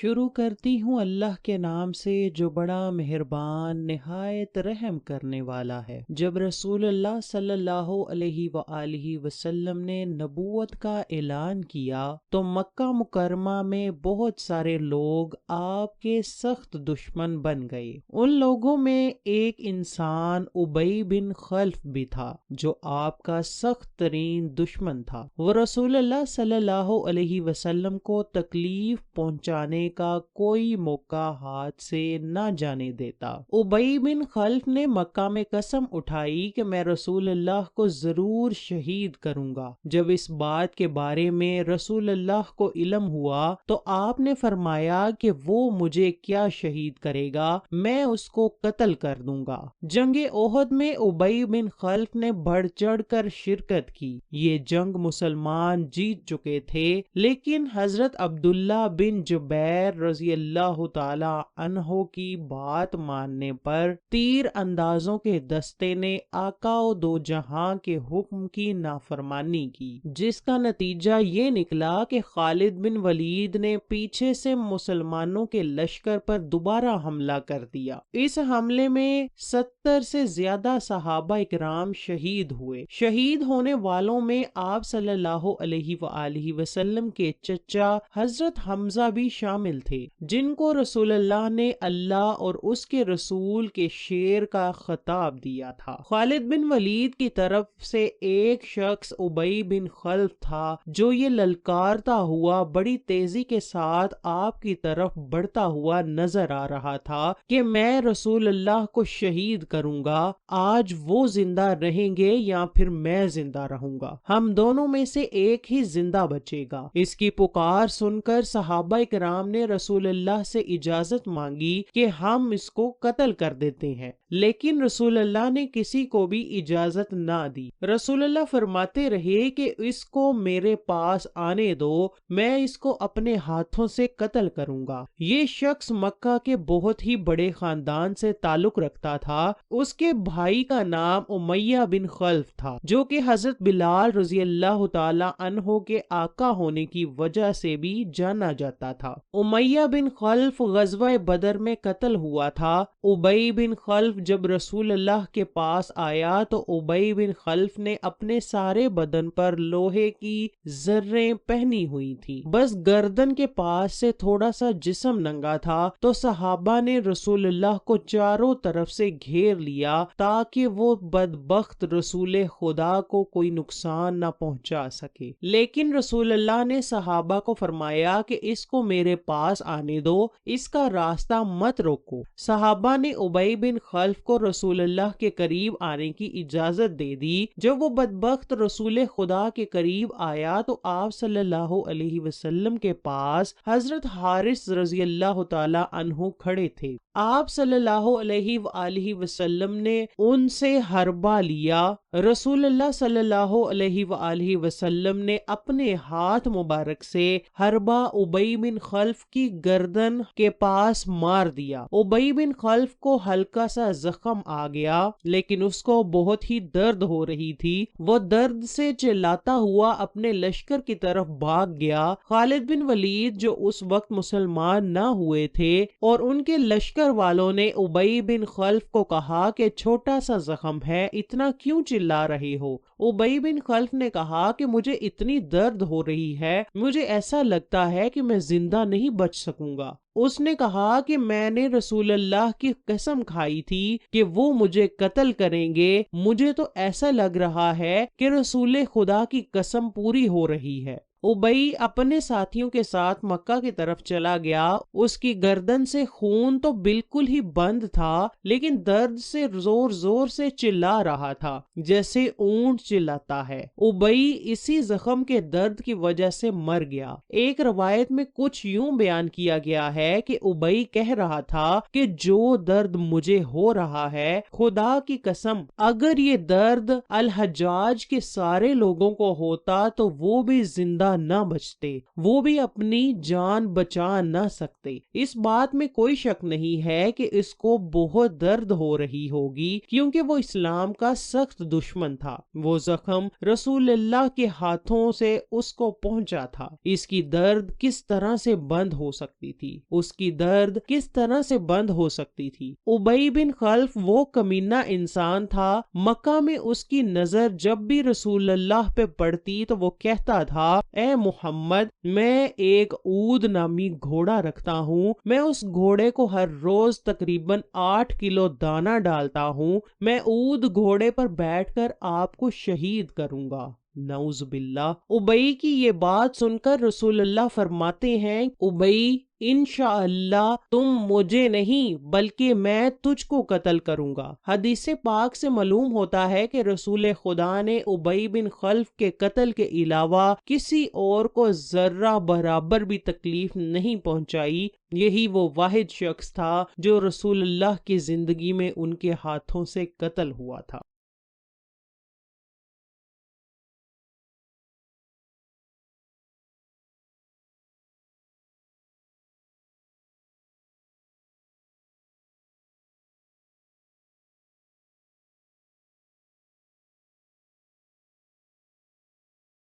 شروع کرتی ہوں اللہ کے نام سے جو بڑا مہربان نہایت رحم کرنے والا ہے۔ جب رسول اللہ صلی اللہ علیہ وآلہ وسلم نے نبوت کا اعلان کیا تو مکہ مکرمہ میں بہت سارے لوگ آپ کے سخت دشمن بن گئے۔ ان لوگوں میں ایک انسان ابی بن خلف بھی تھا جو آپ کا سخت ترین دشمن تھا۔ وہ رسول اللہ صلی اللہ علیہ وسلم کو تکلیف پہنچانے کا کوئی موقع ہاتھ سے نہ جانے دیتا۔ ابی بن خلف نے مکہ میں قسم اٹھائی کہ میں رسول اللہ کو ضرور شہید کروں گا۔ جب اس بات کے بارے میں رسول اللہ کو علم ہوا تو آپ نے فرمایا کہ وہ مجھے کیا شہید کرے گا، میں اس کو قتل کر دوں گا۔ جنگ احد میں ابی بن خلف نے بڑھ چڑھ کر شرکت کی۔ یہ جنگ مسلمان جیت چکے تھے، لیکن حضرت عبداللہ بن جبیر رضی اللہ تعالی عنہ کی بات ماننے پر تیر اندازوں کے دستے نے آقا و دو جہاں کے حکم کی نافرمانی کی، جس کا نتیجہ یہ نکلا کہ خالد بن ولید نے پیچھے سے مسلمانوں کے لشکر پر دوبارہ حملہ کر دیا۔ اس حملے میں 70 سے زیادہ صحابہ اکرام شہید ہوئے۔ شہید ہونے والوں میں آپ صلی اللہ علیہ وآلہ وسلم کے چچا حضرت حمزہ بھی شامل تھے، جن کو رسول اللہ نے اللہ اور اس کے رسول کے شیر کا خطاب دیا تھا۔ خالد بن ولید کی طرف سے ایک شخص ابی بن خلف تھا جو یہ للکارتا ہوا بڑی تیزی کے ساتھ آپ کی طرف بڑھتا ہوا نظر آ رہا تھا کہ میں رسول اللہ کو شہید کروں گا، آج وہ زندہ رہیں گے یا پھر میں زندہ رہوں گا، ہم دونوں میں سے ایک ہی زندہ بچے گا۔ اس کی پکار سن کر صحابہ کرام نے رسول اللہ سے اجازت مانگی کہ ہم اس کو قتل کر دیتے ہیں، لیکن رسول اللہ نے کسی کو بھی اجازت نہ دی۔ رسول اللہ فرماتے رہے کہ اس کو میرے پاس آنے دو، میں اس کو اپنے ہاتھوں سے قتل کروں گا۔ یہ شخص مکہ کے بہت ہی بڑے خاندان سے تعلق رکھتا تھا۔ اس کے بھائی کا نام امیہ بن خلف تھا، جو کہ حضرت بلال رضی اللہ تعالی عنہ کے آقا ہونے کی وجہ سے بھی جانا جاتا تھا۔ امیہ بن خلف غزوہ بدر میں قتل ہوا تھا۔ ابی بن خلف جب رسول اللہ کے پاس آیا تو ابی بن خلف نے اپنے سارے بدن پر لوہے کی زریں پہنی ہوئی تھی، بس گردن کے پاس سے تھوڑا سا جسم ننگا تھا، تو صحابہ نے رسول اللہ کو چاروں طرف سے گھیر لیا تاکہ وہ بدبخت رسول خدا کو کوئی نقصان نہ پہنچا سکے۔ لیکن رسول اللہ نے صحابہ کو فرمایا کہ اس کو میرے پاس آنے دو، اس کا راستہ مت روکو۔ صحابہ نے ابی بن خلف کو رسول اللہ کے قریب آنے کی اجازت دے دی۔ جب وہ بدبخت رسول خدا کے قریب آیا تو آپ صلی اللہ علیہ وسلم کے پاس حضرت حارث رضی اللہ تعالی عنہ کھڑے تھے۔ آپ صلی اللہ علیہ وآلہ وسلم نے ان سے حربہ لیا۔ رسول اللہ صلی اللہ علیہ وآلہ وسلم نے اپنے ہاتھ مبارک سے حربہ ابی بن خلف کی گردن کے پاس مار دیا۔ ابی بن خلف کو ہلکا سا زخم آ گیا، لیکن اس کو بہت ہی درد ہو رہی تھی۔ وہ درد سے چلاتا ہوا اپنے لشکر کی طرف بھاگ گیا۔ خالد بن ولید جو اس وقت مسلمان نہ ہوئے تھے اور ان کے لشکر والوں نے ابی بن خلف کو کہا کہ چھوٹا سا زخم ہے، اتنا کیوں چلا رہے ہو؟ ابی بن خلف نے کہا کہ مجھے اتنی درد ہو رہی ہے، مجھے ایسا لگتا ہے کہ میں زندہ نہیں بچ سکوں گا۔ اس نے کہا کہ میں نے رسول اللہ کی قسم کھائی تھی کہ وہ مجھے قتل کریں گے، مجھے تو ایسا لگ رہا ہے کہ رسول خدا کی قسم پوری ہو رہی ہے۔ ابی اپنے ساتھیوں کے ساتھ مکہ کی طرف چلا گیا۔ اس کی گردن سے خون تو بالکل ہی بند تھا، لیکن درد سے زور زور سے چلا رہا تھا جیسے اونٹ چلاتا ہے۔ ابی اسی زخم کے درد کی وجہ سے مر گیا۔ ایک روایت میں کچھ یوں بیان کیا گیا ہے کہ ابی کہہ رہا تھا کہ جو درد مجھے ہو رہا ہے، خدا کی قسم اگر یہ درد الحجاج کے سارے لوگوں کو ہوتا تو وہ بھی زندہ زندہ نہ بچتے، وہ بھی اپنی جان بچا نہ سکتے۔ اس بات میں کوئی شک نہیں ہے کہ اس کو بہت درد ہو رہی ہوگی، کیونکہ وہ اسلام کا سخت دشمن تھا۔ وہ زخم رسول اللہ کے ہاتھوں سے اس کو پہنچا تھا۔ اس کی درد کس طرح سے بند ہو سکتی تھی؟ اس کی درد کس طرح سے بند ہو سکتی تھی؟ ابی بن خلف وہ کمینہ انسان تھا، مکہ میں اس کی نظر جب بھی رسول اللہ پہ پڑتی تو وہ کہتا تھا، اے محمد، میں ایک اود نامی گھوڑا رکھتا ہوں، میں اس گھوڑے کو ہر روز تقریباً 8 کلو دانہ ڈالتا ہوں، میں اود گھوڑے پر بیٹھ کر آپ کو شہید کروں گا۔ نعوذ باللہ۔ ابی کی یہ بات سن کر رسول اللہ فرماتے ہیں، ابی، انشاءاللہ تم مجھے نہیں بلکہ میں تجھ کو قتل کروں گا۔ حدیث پاک سے معلوم ہوتا ہے کہ رسول خدا نے ابی بن خلف کے قتل کے علاوہ کسی اور کو ذرہ برابر بھی تکلیف نہیں پہنچائی۔ یہی وہ واحد شخص تھا جو رسول اللہ کی زندگی میں ان کے ہاتھوں سے قتل ہوا تھا۔